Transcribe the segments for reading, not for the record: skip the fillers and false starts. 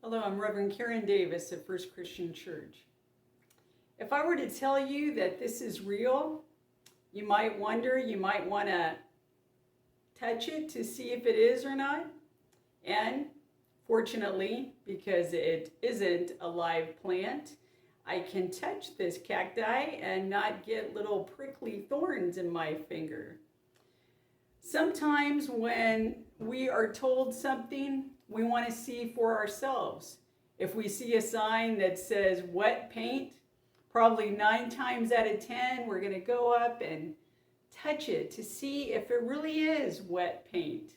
Hello, I'm Reverend Karen Davis at First Christian Church. If I were to tell you that this is real, you might wonder, you might want to touch it to see if it is or not. And fortunately, because it isn't a live plant, I can touch this cacti and not get little prickly thorns in my finger. Sometimes when we are told something, we want to see for ourselves. If we see a sign that says wet paint, probably 9 times out of 10, we're going to go up and touch it to see if it really is wet paint.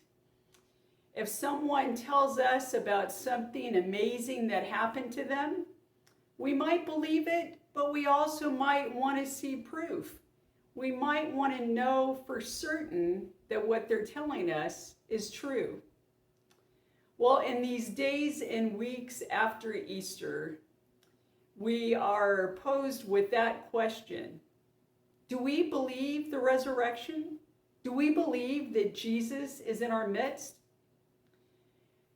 If someone tells us about something amazing that happened to them, we might believe it, but we also might want to see proof. We might want to know for certain that what they're telling us is true. Well, in these days and weeks after Easter, we are posed with that question. Do we believe the resurrection? Do we believe that Jesus is in our midst?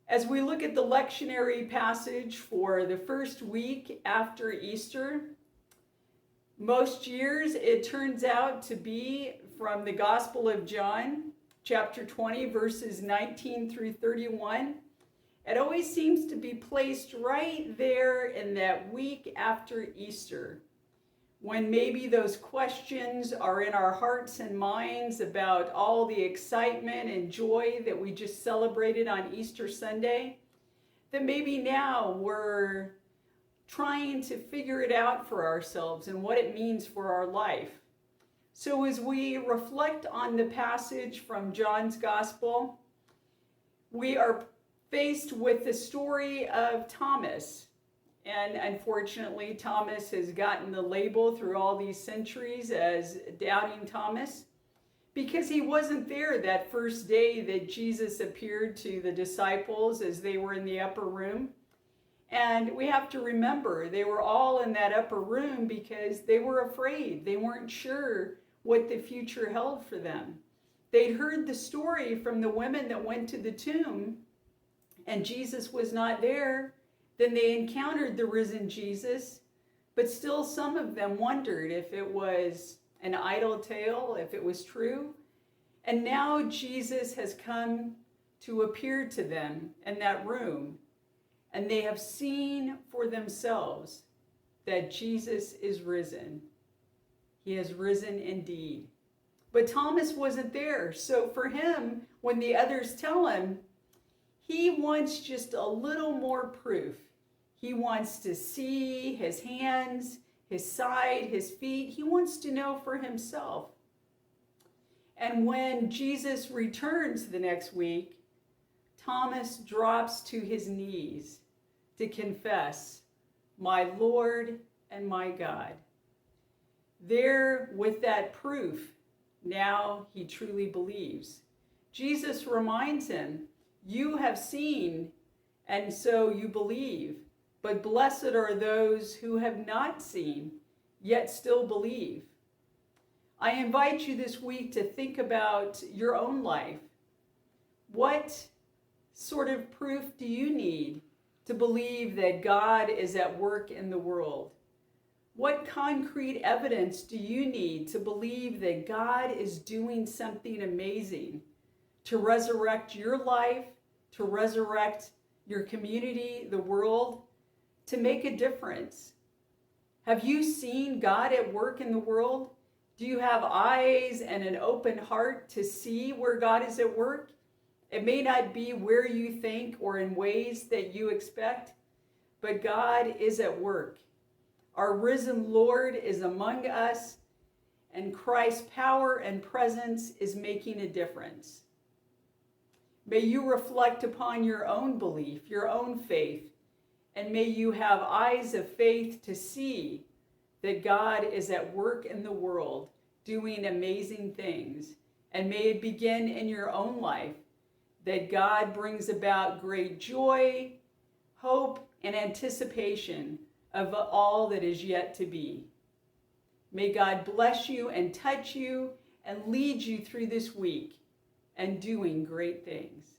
As we look at the lectionary passage for the first week after Easter, most years it turns out to be from the Gospel of John, chapter 20, verses 19 through 31. It always seems to be placed right there in that week after Easter, when maybe those questions are in our hearts and minds about all the excitement and joy that we just celebrated on Easter Sunday, that maybe now we're trying to figure it out for ourselves and what it means for our life. So as we reflect on the passage from John's Gospel, we are faced with the story of Thomas. And unfortunately, Thomas has gotten the label through all these centuries as Doubting Thomas because he wasn't there that first day that Jesus appeared to the disciples as they were in the upper room. And we have to remember, they were all in that upper room because they were afraid. They weren't sure what the future held for them. They'd heard the story from the women that went to the tomb, and Jesus was not there. Then they encountered the risen Jesus, but still some of them wondered if it was an idle tale, if it was true. And now Jesus has come to appear to them in that room, and they have seen for themselves that Jesus is risen. He has risen indeed. But Thomas wasn't there, so for him, when the others tell him, he wants just a little more proof. He wants to see his hands, his side, his feet. He wants to know for himself. And when Jesus returns the next week, Thomas drops to his knees to confess, "My Lord and my God." There, with that proof, now he truly believes. Jesus reminds him, "You have seen, and so you believe. But blessed are those who have not seen, yet still believe." I invite you this week to think about your own life. What sort of proof do you need to believe that God is at work in the world? What concrete evidence do you need to believe that God is doing something amazing to resurrect your life, to resurrect your community, the world, to make a difference? Have you seen God at work in the world? Do you have eyes and an open heart to see where God is at work? It may not be where you think or in ways that you expect, but God is at work. Our risen Lord is among us, and Christ's power and presence is making a difference. May you reflect upon your own belief, your own faith, and may you have eyes of faith to see that God is at work in the world, doing amazing things. And may it begin in your own life, that God brings about great joy, hope, and anticipation of all that is yet to be. May God bless you and touch you and lead you through this week and doing great things.